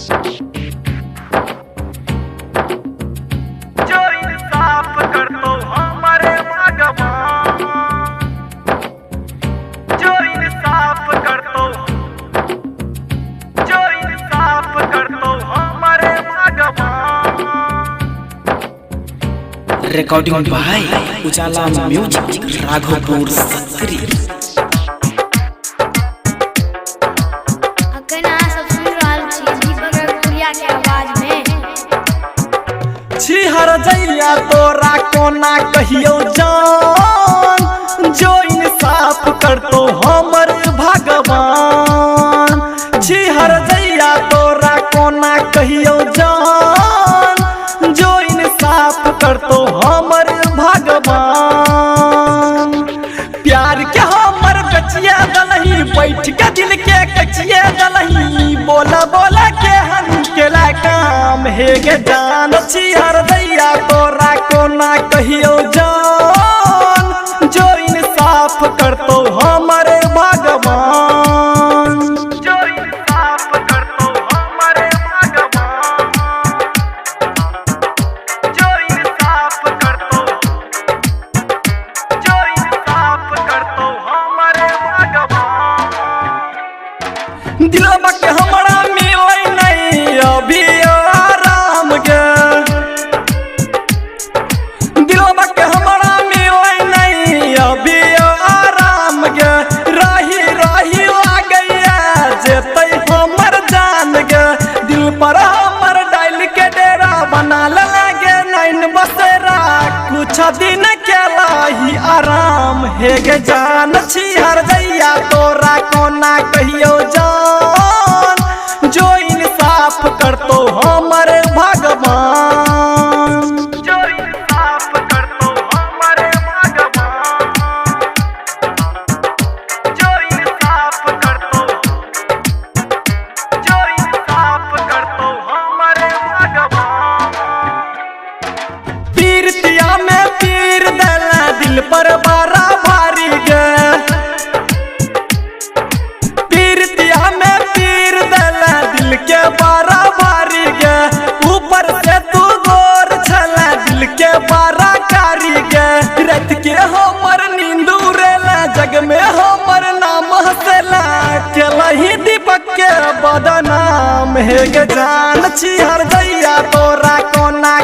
जो इंसाफ कर दो हमारे भगवान, जो इंसाफ कर दो, जो इंसाफ कर दो हमारे भगवान। रिकॉर्डिंग बाय उजाला म्यूजिक राघोपुर सकरी। छिहर जैया तोरा कोना कहियो जान, जो इंसाफ कर तो हमर भगवान। छिहर जैया तोरा कोना कहियो जान, जो इंसाफ कर तो हमर भगवान। प्यार के हमर कचिया दलही, बैठ के दिल के कचिया दलही, बोला बोला के हम केला काम हे गे जान। छिहर दैया तोरा कोना कहियो जान, जो इंसाफ कर तो हमरे भगवान, जो इंसाफ कर तो हमरे भगवान, जो इंसाफ कर तो, जो इंसाफ कर तो हमरे भगवान। दिलवा के हमरा मिलै नहीं अभी आराम गे, दिलवा के हमरा मिलै नहीं अभी आराम गे। रही रही लागैया जेतै हमर जान गे, दिल पर हमर डाल के डेरा बना लागे नैन बसेरा। कुछ दिन के लाही आराम हे गे जान। छिहर दैया तोरा कोना कहियो जान, जो इंसाफ कर तो हमरे भगवान, जो इंसाफ कर तो हमरे भगवान, जो इंसाफ कर तो, जो इंसाफ कर तो हमरे भगवान। पीरतिया में पीर देला दिल पर बड़ा भारी गे, पीरतिया में पीर देला दिल के बड़ा भारी गे। ऊपर से तू गोर छला दिल के बड़ा कारी गे। रात के हमर नींद उड़ेला, जग में हमर नाम हसेला, केलही दीपक के बदनाम हे गे जान। छिहर दैया तोरा कोना